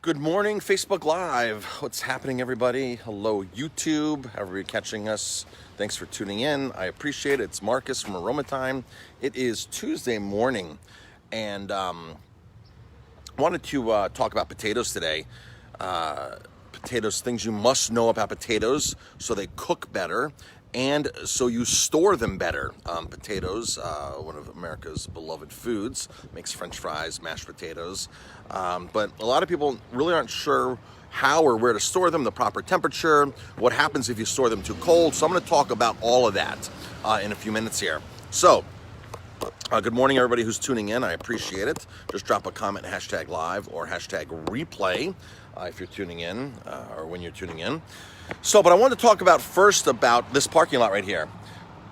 Good morning, Facebook Live. What's happening, everybody? Hello, YouTube. However you're catching us, thanks for tuning in. I appreciate it. It's Marcus from Aroma Time. It is Tuesday morning, and wanted to talk about potatoes today. Potatoes, things you must know about potatoes so they cook better and so you store them better. Potatoes, one of America's beloved foods, makes French fries, mashed potatoes. But a lot of people really aren't sure how or where to store them, the proper temperature, what happens if you store them too cold. So I'm going to talk about all of that in a few minutes here. So, good morning, everybody who's tuning in. I appreciate it. Just drop a comment, hashtag live or hashtag replay if you're tuning in or when you're tuning in. So, but I wanted to talk about first about this parking lot right here.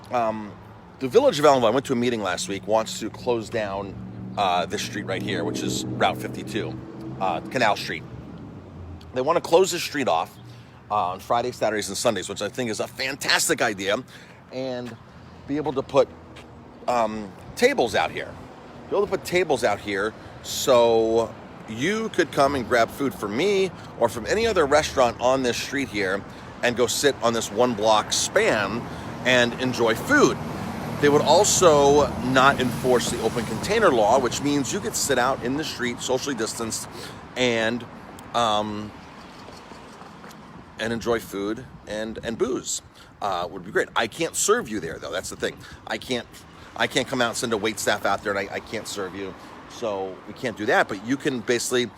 The Village of Ellenville, I went to a meeting last week, wants to close down this street right here, which is Route 52, Canal Street. They want to close this street off on Fridays, Saturdays, and Sundays, which I think is a fantastic idea, and be able to put tables out here. Be able to put tables out here so you could come and grab food from me or from any other restaurant on this street here and go sit on this one block span and enjoy food. They would also not enforce the open container law, which means you could sit out in the street, socially distanced, and enjoy food and booze. Would be great. I can't serve you there, though. That's the thing. I can't come out and send a wait staff out there, and I can't serve you. So we can't do that, but you can basically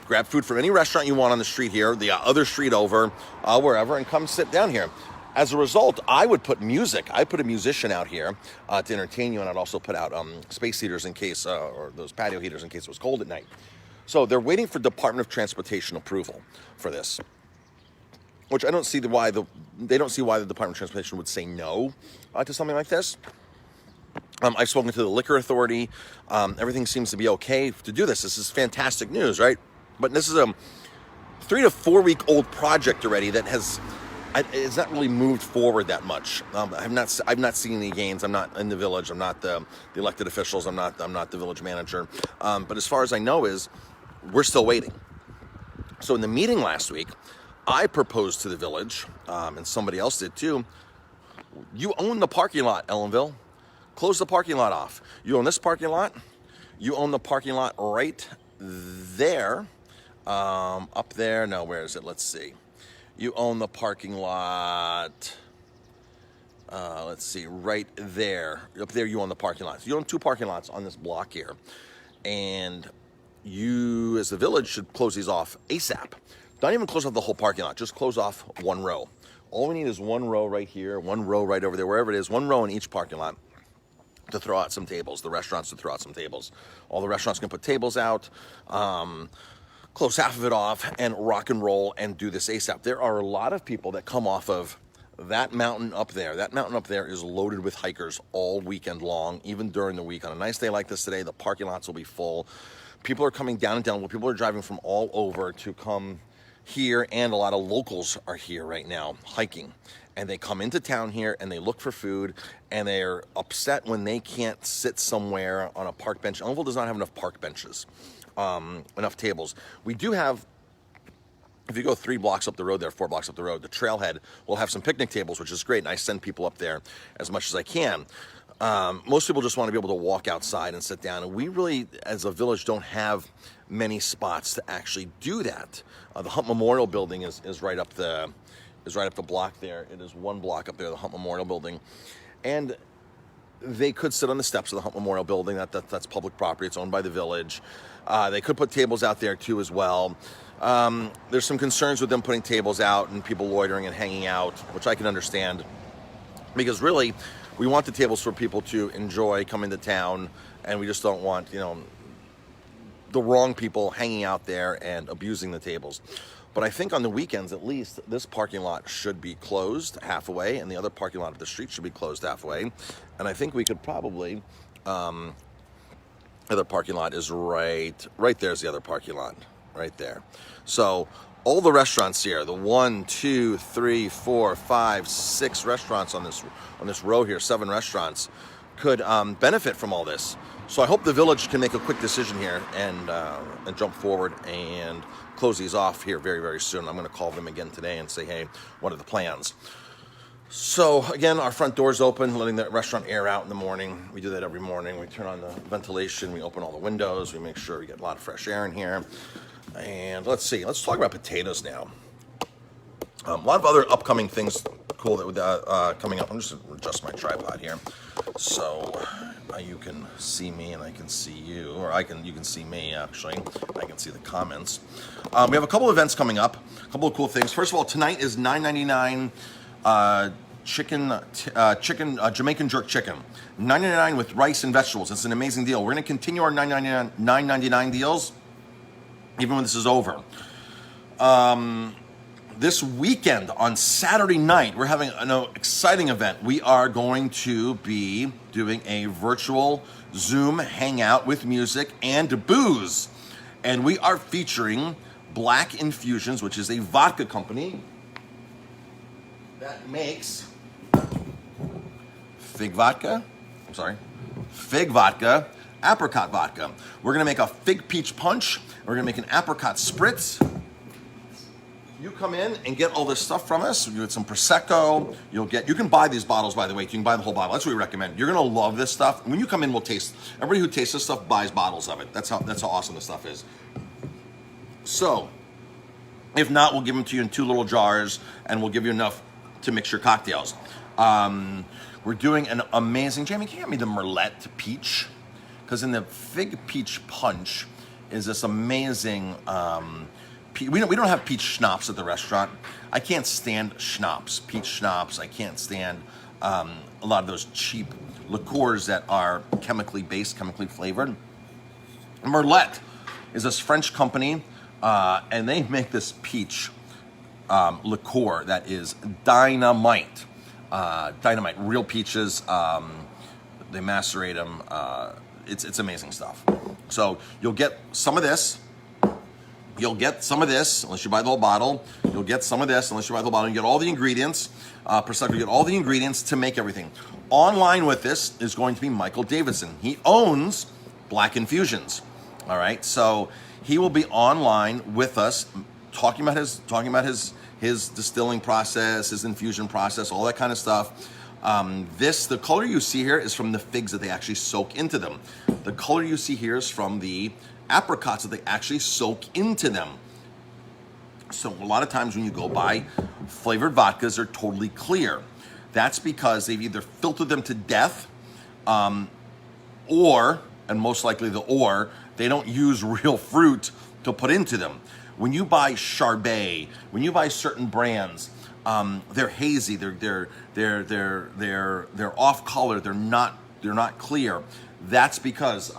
grab food from any restaurant you want on the street here, the other street over, wherever, and come sit down here. As a result, I would put music. I'd put a musician out here to entertain you, and I'd also put out space heaters in case, or those patio heaters in case it was cold at night. So they're waiting for Department of Transportation approval for this, which I don't see they don't see why the Department of Transportation would say no to something like this. I've spoken to the Liquor Authority. Everything seems to be okay to do this. This is fantastic news, right? But this is a 3 to 4 week old project already that it's not really moved forward that much. I've not seen any gains. I'm not in the village. I'm not the elected officials. I'm not the village manager. But as far as I know we're still waiting. So in the meeting last week, I proposed to the village, and somebody else did too. You own the parking lot, Ellenville. Close the parking lot off. You own this parking lot. You own the parking lot right there. Up there. No, where is it? Let's see. You own the parking lot. Let's see. Right there. Up there you own the parking lot. So you own 2 parking lots on this block here. And you, as the village, should close these off ASAP. Don't even close off the whole parking lot. Just close off one row. All we need is one row right here, one row right over there, wherever it is, one row in each parking lot to throw out some tables, the restaurants to throw out some tables. All the restaurants can put tables out, close half of it off, and rock and roll and do this ASAP. There are a lot of people that come off of that mountain up there. That mountain up there is loaded with hikers all weekend long, even during the week. On a nice day like this today, the parking lots will be full. People are coming down and down. Well, people are driving from all over to come here, and a lot of locals are here right now hiking. And they come into town here and they look for food, and they're upset when they can't sit somewhere on a park bench. Ellenville does not have enough park benches, enough tables. We do have, if you go 3 blocks up the road there, 4 blocks up the road, the trailhead will have some picnic tables, which is great. And I send people up there as much as I can. Most people just want to be able to walk outside and sit down. And we really, as a village, don't have many spots to actually do that. The Hunt Memorial Building is right up the block there. It is 1 block up there, the Hunt Memorial Building. And they could sit on the steps of the Hunt Memorial Building. That's public property. It's owned by the village. They could put tables out there too as well. There's some concerns with them putting tables out and people loitering and hanging out, which I can understand. Because really, we want the tables for people to enjoy, come into town, and we just don't want, the wrong people hanging out there and abusing the tables. But I think on the weekends, at least, this parking lot should be closed halfway, and the other parking lot of the street should be closed halfway. And I think we could probably, the other parking lot is right there's the other parking lot, right there. So all the restaurants here, the 1, 2, 3, 4, 5, 6 restaurants on this row here, 7 restaurants, could benefit from all this. So I hope the village can make a quick decision here and jump forward and close these off here very, very soon. I'm going to call them again today and say, hey, what are the plans? So again, our front door's open, letting the restaurant air out in the morning. We do that every morning. We turn on the ventilation, we open all the windows, we make sure we get a lot of fresh air in here. And let's see, let's talk about potatoes now. A lot of other upcoming things cool that coming up. I'm just going to adjust my tripod here so you can see me and I can see you, or you can see me actually. I can see the comments. We have a couple events coming up, a couple of cool things. First of all, tonight is $9.99 Jamaican jerk chicken, $9.99 with rice and vegetables. It's an amazing deal. We're going to continue our $9.99 deals even when this is over. This weekend on Saturday night, we're having an exciting event. We are going to be doing a virtual Zoom hangout with music and booze. And we are featuring Black Infusions, which is a vodka company that makes fig vodka, apricot vodka. We're gonna make a fig peach punch. We're gonna make an apricot spritz. You come in and get all this stuff from us. You get some Prosecco. You can buy these bottles, by the way. You can buy the whole bottle. That's what we recommend. You're gonna love this stuff. When you come in, we'll taste. Everybody who tastes this stuff buys bottles of it. That's how awesome this stuff is. So, if not, we'll give them to you in 2 little jars, and we'll give you enough to mix your cocktails. We're doing an amazing, Jamie, can you hand me the Merlot peach? Because in the fig peach punch is this amazing, we don't have peach schnapps at the restaurant. I can't stand schnapps, peach schnapps. I can't stand a lot of those cheap liqueurs that are chemically based, chemically flavored. Merlot is this French company, and they make this peach liqueur that is dynamite. Dynamite, real peaches. They macerate them. It's amazing stuff. So you'll get some of this. You'll get some of this unless you buy the whole bottle. You'll get some of this unless you buy the whole bottle. You get all the ingredients. Prosecco, you get all the ingredients to make everything. Online with this is going to be Michael Davidson. He owns Black Infusions. All right, so he will be online with us, talking about his distilling process, his infusion process, all that kind of stuff. The color you see here is from the figs that they actually soak into them. The color you see here is from the apricots that they actually soak into them. So a lot of times when you go buy flavored vodkas, they're totally clear. That's because they've either filtered them to death, or, and most likely they don't use real fruit to put into them. When you buy Chardonnay, when you buy certain brands, they're hazy. They're off color. They're not clear. That's because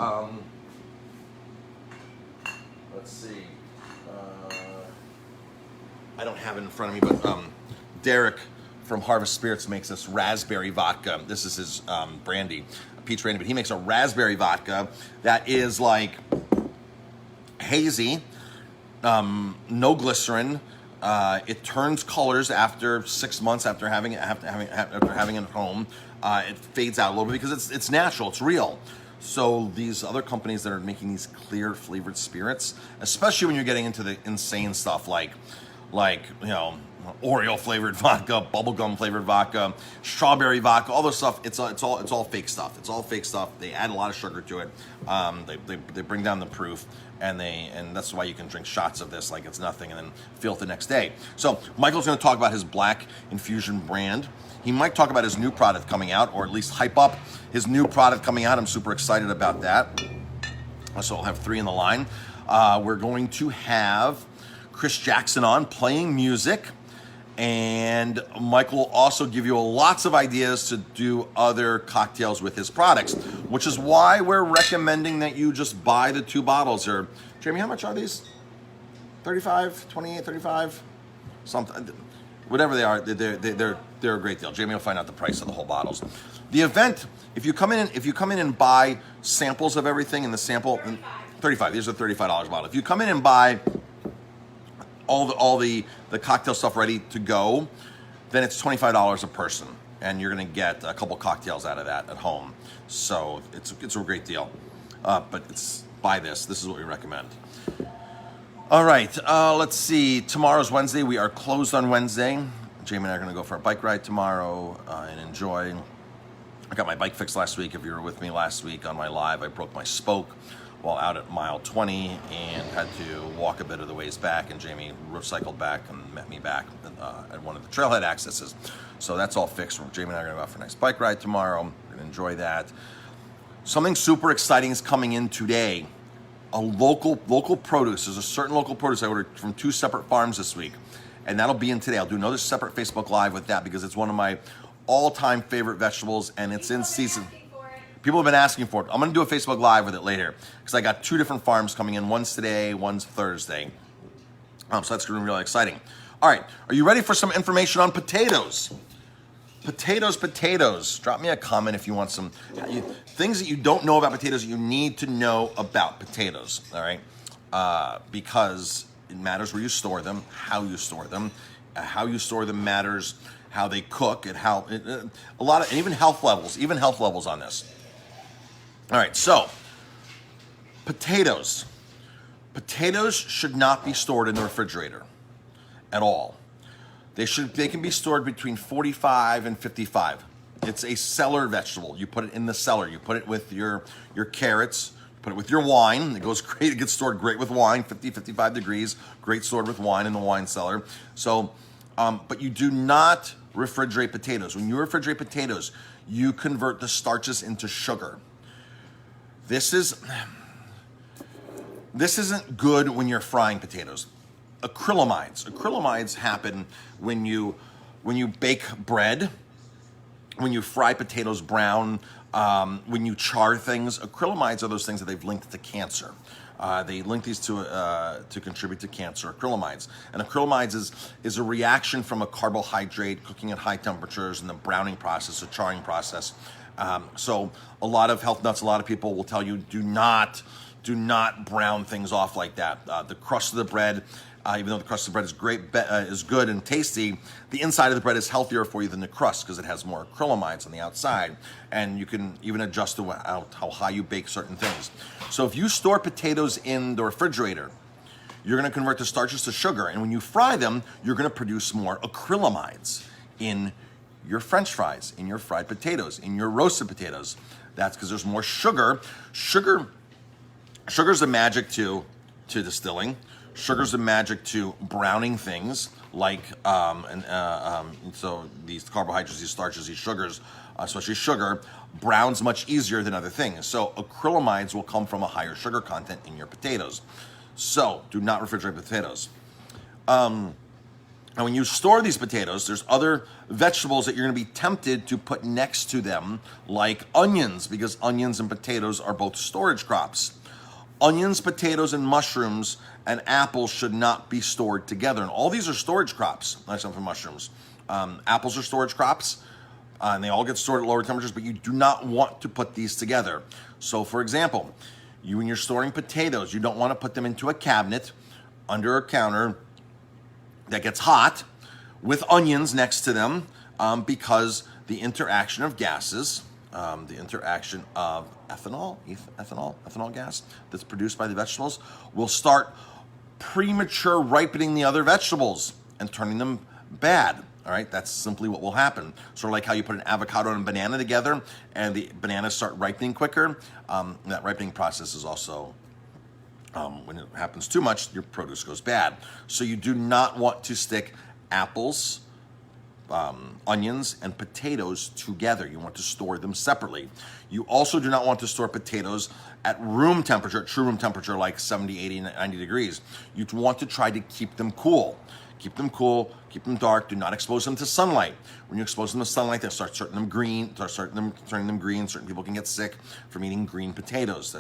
let's see. I don't have it in front of me, but Derek from Harvest Spirits makes this raspberry vodka. This is his brandy, peach brandy, but he makes a raspberry vodka that is like hazy. No glycerin. It turns colors after 6 months after having it at home. It fades out a little bit because it's natural, it's real. So these other companies that are making these clear flavored spirits, especially when you're getting into the insane stuff like Oreo flavored vodka, bubblegum flavored vodka, strawberry vodka, all this stuff. It's all fake stuff. It's all fake stuff. They add a lot of sugar to it. They bring down the proof, and that's why you can drink shots of this like it's nothing, and then feel it the next day. So Michael's going to talk about his Black Infusion brand. He might talk about his new product coming out, or at least hype up his new product coming out. I'm super excited about that. So I'll have 3 in the line. We're going to have Chris Jackson on playing music. And Michael will also give you lots of ideas to do other cocktails with his products, which is why we're recommending that you just buy the 2 bottles. Or, Jamie, how much are these? 35, 28, 35? Something. Whatever they are, they're a great deal. Jamie will find out the price of the whole bottles. The event, if you come in and buy samples of everything in the sample, 35. These are $35 bottle. If you come in and buy all the cocktail stuff ready to go, then it's $25 a person, and you're going to get a couple cocktails out of that at home. So it's a great deal. but it's buy this. This is what we recommend. All right, let's see. Tomorrow's Wednesday. We are closed on Wednesday. Jamie and I are going to go for a bike ride tomorrow and enjoy. I got my bike fixed last week. If you were with me last week on my live, I broke my spoke while out at mile 20 and had to walk a bit of the ways back, and Jamie cycled back and met me back at one of the trailhead accesses. So that's all fixed. Jamie and I are going to go out for a nice bike ride tomorrow. We're going to enjoy that. Something super exciting is coming in today. A local produce. There's a certain local produce I ordered from 2 separate farms this week, and that'll be in today. I'll do another separate Facebook Live with that because it's one of my all-time favorite vegetables, and it's in season. People have been asking for it. I'm going to do a Facebook Live with it later because I got 2 different farms coming in. One's today, one's Thursday. So that's going to be really exciting. All right, are you ready for some information on potatoes? Potatoes. Drop me a comment if you want some things that you don't know about potatoes that you need to know about potatoes, all right? Because it matters where you store them, how you store them. How you store them matters how they cook and how, a lot of, and even health levels on this. All right, so potatoes. Potatoes should not be stored in the refrigerator at all. They can be stored between 45 and 55. It's a cellar vegetable. You put it in the cellar. You put it with your carrots. Put it with your wine. It goes great. It gets stored great with wine, 50, 55 degrees. Great stored with wine in the wine cellar. So, but you do not refrigerate potatoes. When you refrigerate potatoes, you convert the starches into sugar. This isn't good when you're frying potatoes. Acrylamides happen when you bake bread, when you fry potatoes brown, when you char things. Acrylamides are those things that they've linked to cancer. They link these to contribute to cancer. Acrylamides, and acrylamides is a reaction from a carbohydrate cooking at high temperatures and the browning process, the charring process. So a lot of health nuts, a lot of people will tell you do not brown things off like that. The crust of the bread. Even though the crust of the bread is great, is good and tasty, the inside of the bread is healthier for you than the crust because it has more acrylamides on the outside, and you can even adjust how high you bake certain things. So if you store potatoes in the refrigerator, you're going to convert the starches to sugar, and when you fry them, you're going to produce more acrylamides in your French fries, in your fried potatoes, in your roasted potatoes. That's because there's more sugar. Sugar's the magic to distilling. Sugar's the magic to browning things like, so these carbohydrates, these starches, these sugars, especially sugar, browns much easier than other things. So acrylamides will come from a higher sugar content in your potatoes. So do not refrigerate potatoes. And when you store these potatoes, there's other vegetables that you're going to be tempted to put next to them, like onions, because onions and potatoes are both storage crops. Onions, potatoes, and mushrooms and apples should not be stored together. And all these are storage crops, except for mushrooms. Apples are storage crops, and they all get stored at lower temperatures, but you do not want to put these together. So, for example, when you're storing potatoes, you don't want to put them into a cabinet under a counter that gets hot with onions next to them because the interaction of gases, the interaction of ethanol gas that's produced by the vegetables will start premature ripening the other vegetables and turning them bad. All right, that's simply what will happen. Sort of like how you put an avocado and a banana together and the bananas start ripening quicker. That ripening process is also, when it happens too much, your produce goes bad. So you do not want to stick apples, onions, and potatoes together. You want to store them separately. You also do not want to store potatoes at room temperature, true room temperature, like 70, 80, 90 degrees. You want to try to keep them cool. Keep them cool, keep them dark. Do not expose them to sunlight. When you expose them to sunlight, they start turning them green. Certain people can get sick from eating green potatoes.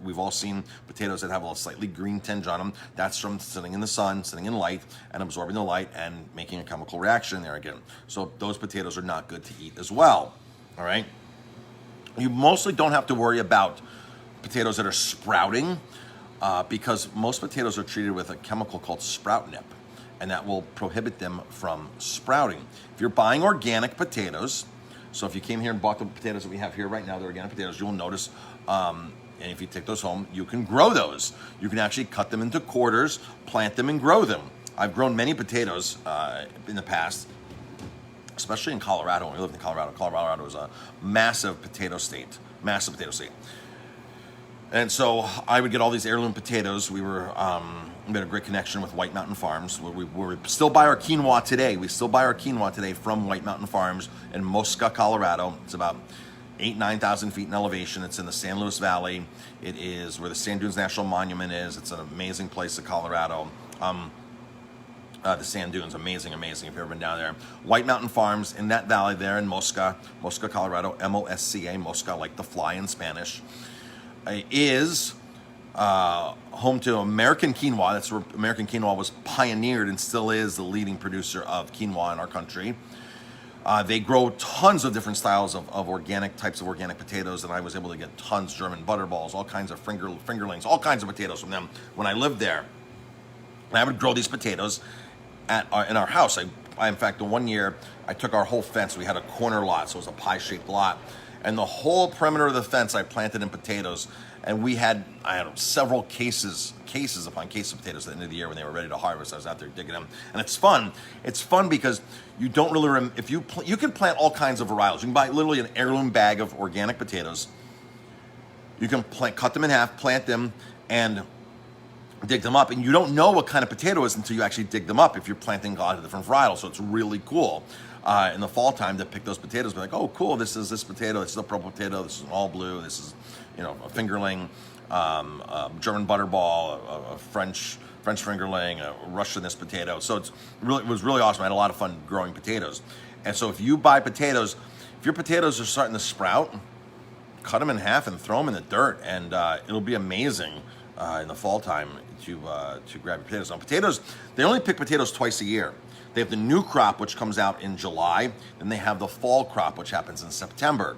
We've all seen potatoes that have a slightly green tinge on them. That's from sitting in the sun, sitting in light, and absorbing the light and making a chemical reaction there again. So those potatoes are not good to eat as well. All right. You mostly don't have to worry about potatoes that are sprouting because most potatoes are treated with a chemical called sprout nip, and that will prohibit them from sprouting. If you're buying organic potatoes, so if you came here and bought the potatoes that we have here right now, the organic potatoes, you'll notice And if you take those home, you can grow those. You can actually cut them into quarters, plant them, and grow them. I've grown many potatoes in the past, especially in Colorado. When we lived in Colorado, Colorado was a massive potato state. And so I would get all these heirloom potatoes. We had a great connection with White Mountain Farms. We still buy our quinoa today. We still buy our quinoa today from White Mountain Farms in Mosca, Colorado. It's about 9,000 feet in elevation. It's in the San Luis Valley. It is where the Sand Dunes National Monument is. It's an amazing place in Colorado. The Sand Dunes, amazing, if you've ever been down there. White Mountain Farms in that valley there in Mosca, Colorado, M-O-S-C-A, Mosca, like the fly in Spanish, is home to American quinoa. That's where American quinoa was pioneered and still is the leading producer of quinoa in our country. They grow tons of different styles of organic types of organic potatoes, and I was able to get tons, German butterballs, all kinds of fingerlings, all kinds of potatoes from them when I lived there. And I would grow these potatoes in our house. I, in fact, the one year I took our whole fence. We had a corner lot, so it was a pie-shaped lot, and the whole perimeter of the fence I planted in potatoes. And I had several cases upon cases of potatoes at the end of the year when they were ready to harvest. I was out there digging them, and it's fun. It's fun because you don't really if you can plant all kinds of varietals. You can buy literally an heirloom bag of organic potatoes. You can cut them in half, plant them, and dig them up, and you don't know what kind of potato it is until you actually dig them up if you're planting a lot of different varietals. So it's really cool in the fall time to pick those potatoes. Be like, oh, cool, this is this potato, this is a purple potato, this is an all blue, this is a fingerling, German butterball, a French fingerling, a Russian potato. So it was really awesome. I had a lot of fun growing potatoes. And so if you buy potatoes, if your potatoes are starting to sprout, cut them in half and throw them in the dirt, and it'll be amazing in the fall time to grab your potatoes. Now, potatoes, they only pick potatoes twice a year. They have the new crop, which comes out in July, and they have the fall crop, which happens in September.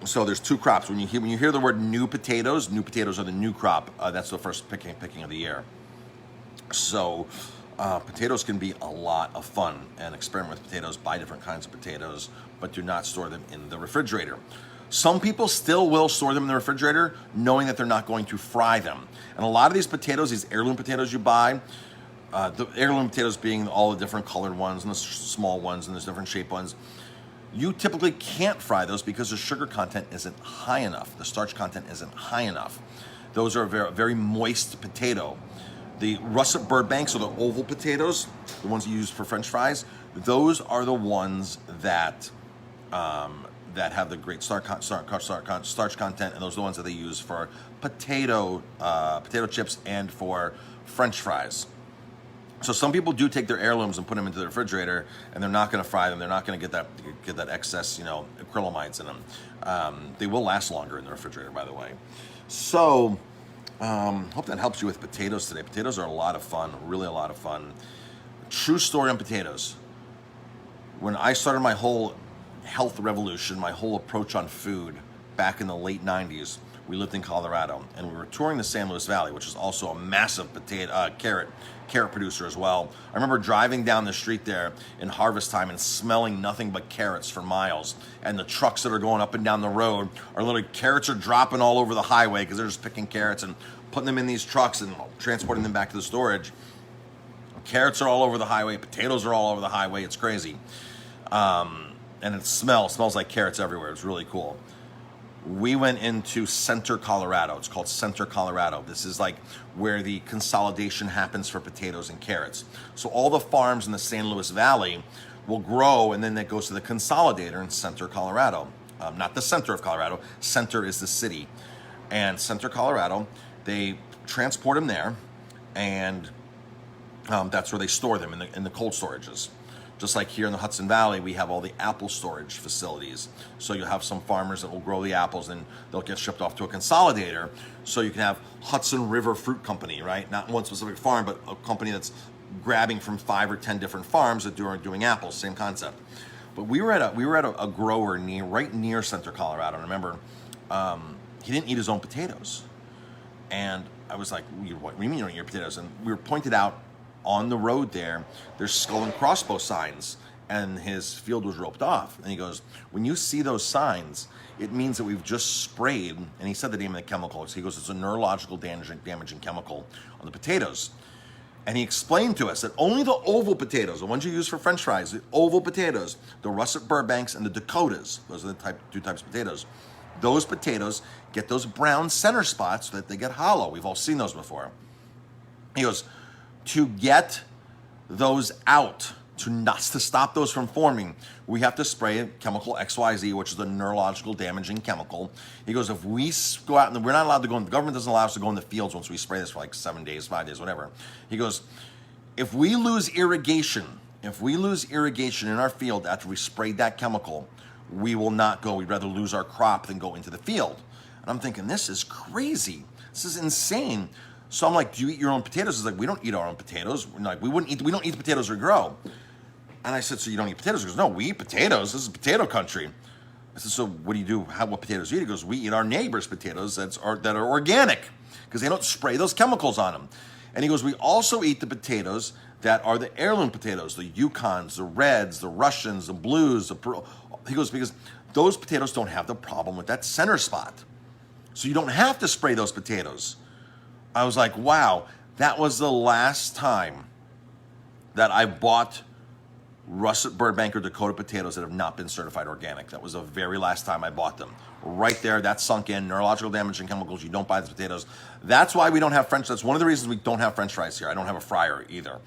So there's two crops. When you hear the word new potatoes are the new crop. That's the first picking of the year. So potatoes can be a lot of fun, and experiment with potatoes, buy different kinds of potatoes, but do not store them in the refrigerator. Some people still will store them in the refrigerator knowing that they're not going to fry them. And a lot of these potatoes, these heirloom potatoes you buy, the heirloom potatoes being all the different colored ones and the small ones and the different shaped ones, you typically can't fry those because the sugar content isn't high enough. The starch content isn't high enough. Those are a very, very moist potato. The russet Burbanks, or the oval potatoes, the ones you use for French fries, those are the ones that have the great starch content, and those are the ones that they use for potato chips and for French fries. So some people do take their heirlooms and put them into the refrigerator, and they're not going to fry them. They're not going to get that excess, acrylamides in them. They will last longer in the refrigerator, by the way. So hope that helps you with potatoes today. Potatoes are a lot of fun, really a lot of fun. True story on potatoes. When I started my whole health revolution, my whole approach on food back in the late 90s, we lived in Colorado, and we were touring the San Luis Valley, which is also a massive carrot producer as well. I remember driving down the street there in harvest time and smelling nothing but carrots for miles. And the trucks that are going up and down the road are literally, carrots are dropping all over the highway because they're just picking carrots and putting them in these trucks and transporting them back to the storage. Carrots are all over the highway. Potatoes are all over the highway. It's crazy. And it smells like carrots everywhere. It's really cool. We went into Center, Colorado. It's called Center, Colorado. This is like where the consolidation happens for potatoes and carrots. So all the farms in the San Luis Valley will grow, and then that goes to the consolidator in Center, Colorado. Not the center of Colorado. Center is the city. And Center, Colorado, they transport them there, and that's where they store them in the cold storages. Just like here in the Hudson Valley, we have all the apple storage facilities. So you'll have some farmers that will grow the apples, and they'll get shipped off to a consolidator. So you can have Hudson River Fruit Company, right? Not one specific farm, but a company that's grabbing from 5 or 10 different farms that are doing apples. Same concept. But we were at a grower right near Center, Colorado. And I remember he didn't eat his own potatoes, and I was like, "What do you mean you don't eat your potatoes?" And we were pointed out on the road there's skull and crossbow signs and his field was roped off. And he goes, when you see those signs, it means that we've just sprayed, and he said the name of the chemical. He goes, it's a neurological damaging chemical on the potatoes. And he explained to us that only the oval potatoes, the ones you use for French fries, the oval potatoes, the russet Burbanks and the Dakotas, those are the two types of potatoes. Those potatoes get those brown center spots so that they get hollow. We've all seen those before. He goes, to get those out, to stop those from forming, we have to spray chemical XYZ, which is a neurological damaging chemical. He goes, if we go out, and we're not allowed to go in, the government doesn't allow us to go in the fields once we spray this for like 7 days, 5 days, whatever. He goes, if we lose irrigation in our field after we sprayed that chemical, we will not go. We'd rather lose our crop than go into the field. And I'm thinking, this is crazy. This is insane. So I'm like, do you eat your own potatoes? He's like, we don't eat our own potatoes. We're like, we don't eat the potatoes we grow. And I said, so you don't eat potatoes? He goes, no, we eat potatoes. This is potato country. I said, so what do you do? What potatoes do you eat? He goes, we eat our neighbors' potatoes that are organic because they don't spray those chemicals on them. And he goes, we also eat the potatoes that are the heirloom potatoes, the Yukons, the Reds, the Russians, the Blues, the Peru. He goes, because those potatoes don't have the problem with that center spot. So you don't have to spray those potatoes. I was like, wow, that was the last time that I bought russet Burbank or Dakota potatoes that have not been certified organic. That was the very last time I bought them. Right there, that's sunk in. Neurological damaging chemicals, you don't buy the potatoes. That's why we don't have that's one of the reasons we don't have French fries here. I don't have a fryer either.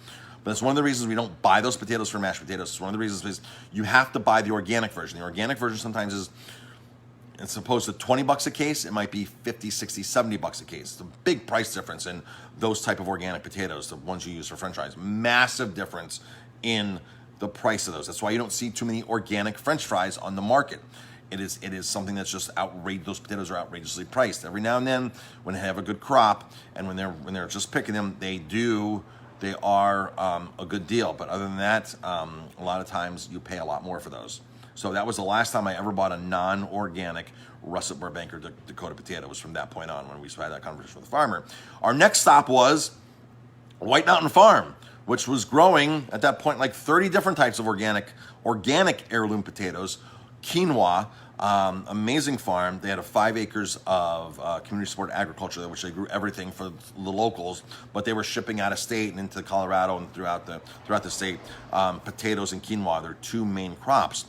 But it's one of the reasons we don't buy those potatoes for mashed potatoes. It's one of the reasons is you have to buy the organic version. The organic version sometimes is, it's opposed to $20 a case, it might be 50, 60, $70 a case. It's a big price difference in those type of organic potatoes, the ones you use for French fries. Massive difference in the price of those. That's why you don't see too many organic French fries on the market. It is something that's just outrageous. Those potatoes are outrageously priced. Every now and then, when they have a good crop, and when they're just picking them, they are a good deal. But other than that, a lot of times you pay a lot more for those. So that was the last time I ever bought a non-organic russet Burbank or Dakota potato. It was from that point on when we had that conversation with the farmer. Our next stop was White Mountain Farm, which was growing at that point like 30 different types of organic heirloom potatoes, quinoa, amazing farm. They had 5 acres of community support agriculture there, which they grew everything for the locals, but they were shipping out of state and into Colorado and throughout the state, potatoes and quinoa, their 2 main crops.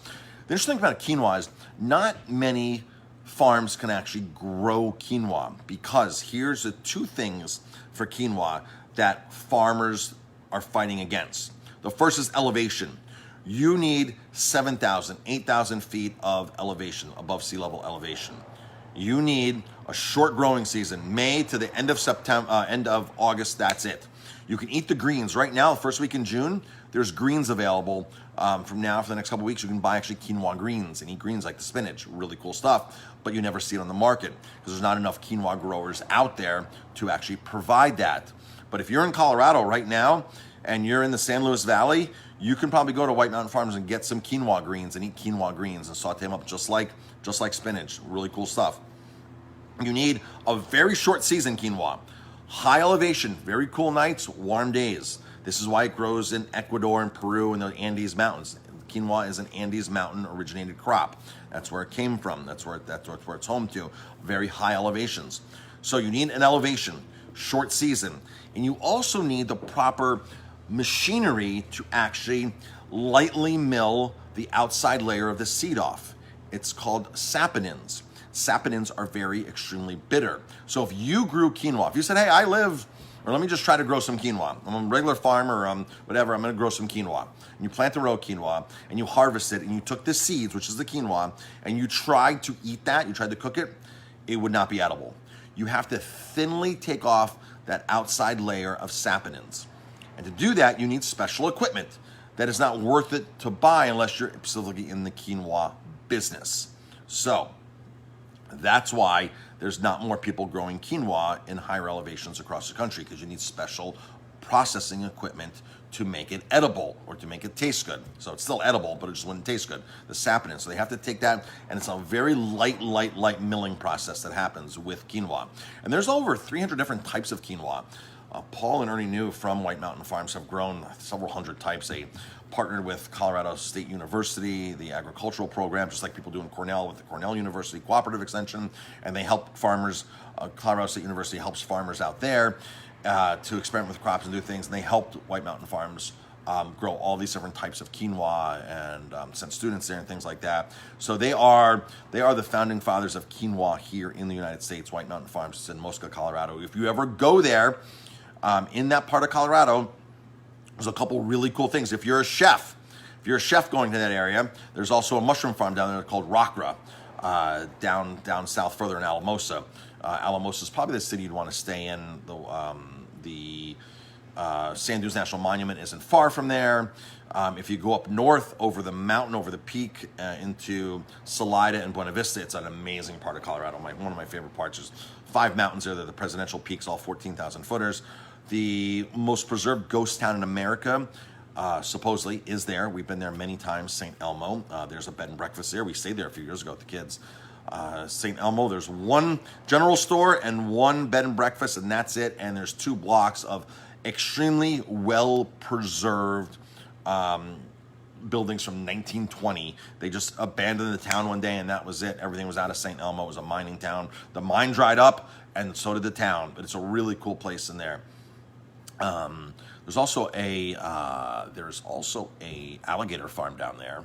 The interesting thing about quinoa is not many farms can actually grow quinoa, because here's the 2 things for quinoa that farmers are fighting against. The first is elevation. You need 7,000, 8,000 feet of elevation, above sea level elevation. You need a short growing season, May to the end of September, end of August, that's it. You can eat the greens. Right now, the first week in June, there's greens available. From now for the next couple of weeks, you can buy actually quinoa greens and eat greens like the spinach. Really cool stuff, but you never see it on the market because there's not enough quinoa growers out there to actually provide that. But if you're in Colorado right now and you're in the San Luis Valley, you can probably go to White Mountain Farms and get some quinoa greens and eat quinoa greens and saute them up just like spinach. Really cool stuff. You need a very short season quinoa. High elevation, very cool nights, warm days. This is why it grows in Ecuador and Peru and the Andes Mountains. Quinoa is an Andes Mountain originated crop. That's where it came from. That's where it's home to. Very high elevations. So you need an elevation, short season. And you also need the proper machinery to actually lightly mill the outside layer of the seed off. It's called saponins. Saponins are extremely bitter. So if you grew quinoa, if you said, hey, let me just try to grow some quinoa. I'm a regular farmer, whatever, I'm gonna grow some quinoa. And you plant the row quinoa and you harvest it and you took the seeds, which is the quinoa, and you tried to eat that, you tried to cook it, it would not be edible. You have to thinly take off that outside layer of saponins. And to do that, you need special equipment that is not worth it to buy unless you're specifically in the quinoa business. So that's why there's not more people growing quinoa in higher elevations across the country, because you need special processing equipment to make it edible or to make it taste good. So it's still edible, but it just wouldn't taste good. The saponin. So they have to take that, and it's a very light milling process that happens with quinoa. And there's over 300 different types of quinoa. Paul and Ernie New from White Mountain Farms have grown several hundred types. They partnered with Colorado State University, the agricultural program, just like people do in Cornell with the Cornell University Cooperative Extension, and they help farmers. Colorado State University helps farmers out there to experiment with crops and do things, and they helped White Mountain Farms grow all these different types of quinoa and send students there and things like that. So they are the founding fathers of quinoa here in the United States. White Mountain Farms is in Mosca, Colorado. If you ever go there, in that part of Colorado, there's a couple really cool things. If you're a chef going to that area, there's also a mushroom farm down there called Rockra, down south further in Alamosa. Alamosa is probably the city you'd want to stay in. The Sand Dunes National Monument isn't far from there. If you go up north over the mountain, over the peak into Salida and Buena Vista, it's an amazing part of Colorado. One of my favorite parts is 5 mountains there. They're the presidential peaks, all 14,000 footers. The most preserved ghost town in America, supposedly, is there. We've been there many times, St. Elmo. There's a bed and breakfast there. We stayed there a few years ago with the kids. St. Elmo, there's one general store and one bed and breakfast, and that's it. And there's 2 blocks of extremely well-preserved buildings from 1920. They just abandoned the town one day, and that was it. Everything was out of St. Elmo. It was a mining town. The mine dried up, and so did the town. But it's a really cool place in there. There's also a alligator farm down there.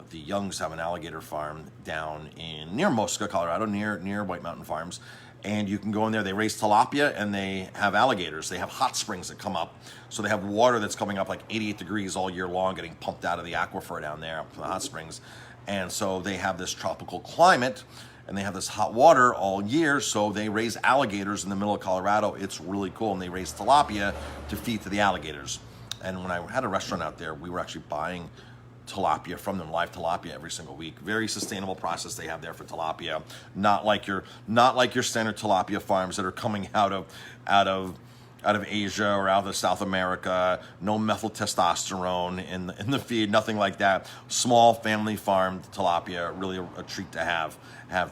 The Youngs have an alligator farm down near Mosca, Colorado, near White Mountain Farms. And you can go in there. They raise tilapia, and they have alligators. They have hot springs that come up. So they have water that's coming up like 88 degrees all year long, getting pumped out of the aquifer down there from the hot springs. And so they have this tropical climate, and they have this hot water all year. So they raise alligators in the middle of Colorado. It's really cool. And they raise tilapia to feed to the alligators. And when I had a restaurant out there, we were actually buying tilapia from them, live tilapia, every single week. Very sustainable process they have there for tilapia. Not like your standard tilapia farms that are coming out of Asia or out of South America. No methyl testosterone in the feed, nothing like that. Small family farmed tilapia, really a treat to have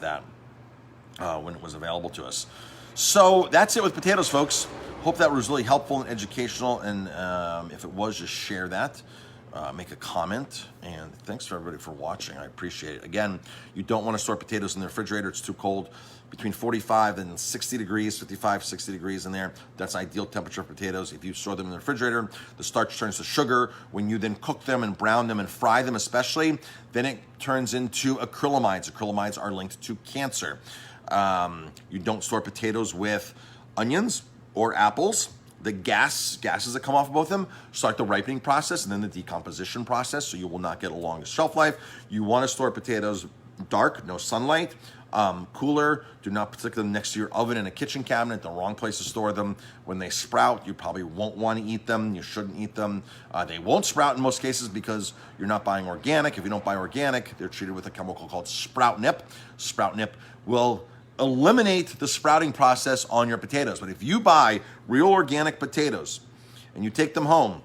that when it was available to us. So that's it with potatoes, folks. Hope that was really helpful and educational, and if it was, just share that. Make a comment, and thanks for everybody for watching. I appreciate it. Again, you don't want to store potatoes in the refrigerator. It's too cold. Between 45 and 60 degrees, 55, 60 degrees in there. That's ideal temperature for potatoes. If you store them in the refrigerator, the starch turns to sugar. When you then cook them and brown them and fry them especially, then it turns into acrylamides. Acrylamides are linked to cancer. You don't store potatoes with onions or apples. The gases that come off of both of them start the ripening process and then the decomposition process, so you will not get a long shelf life. You want to store potatoes dark, no sunlight, cooler. Do not stick them next to your oven in a kitchen cabinet, the wrong place to store them. When they sprout, you probably won't want to eat them. You shouldn't eat them. They won't sprout in most cases because you're not buying organic. If you don't buy organic, they're treated with a chemical called Sprout Nip. Sprout Nip will eliminate the sprouting process on your potatoes. But if you buy real organic potatoes and you take them home,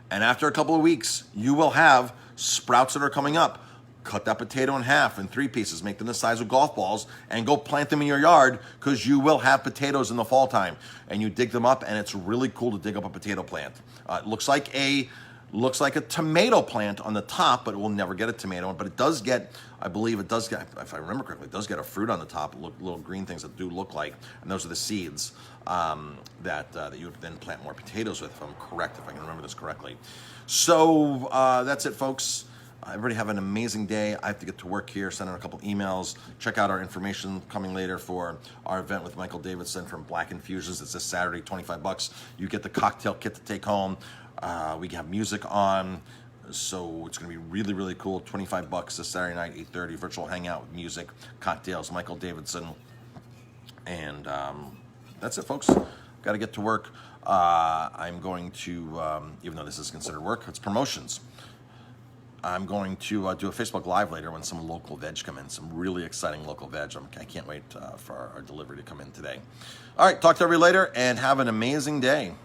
and after a couple of weeks, you will have sprouts that are coming up. Cut that potato in half in 3 pieces, make them the size of golf balls, and go plant them in your yard, because you will have potatoes in the fall time. And you dig them up, and it's really cool to dig up a potato plant. It looks like a tomato plant on the top, but it will never get a tomato. But it does get, I believe it does get, if I remember correctly, it does get a fruit on the top, little green things that do look like, and those are the seeds that you would then plant more potatoes with, if I'm correct, if I can remember this correctly. So that's it, folks. Everybody have an amazing day. I have to get to work here, send out a couple emails. Check out our information coming later for our event with Michael Davidson from Black Infusions. It's this Saturday, $25. You get the cocktail kit to take home. We have music on, so it's going to be really, really cool. $25 this Saturday night, 8:30, virtual hangout with music, cocktails, Michael Davidson. And that's it, folks. Got to get to work. I'm going to, even though this is considered work, it's promotions. I'm going to do a Facebook Live later when some local veg come in, some really exciting local veg. I can't wait for our delivery to come in today. All right, talk to everybody later, and have an amazing day.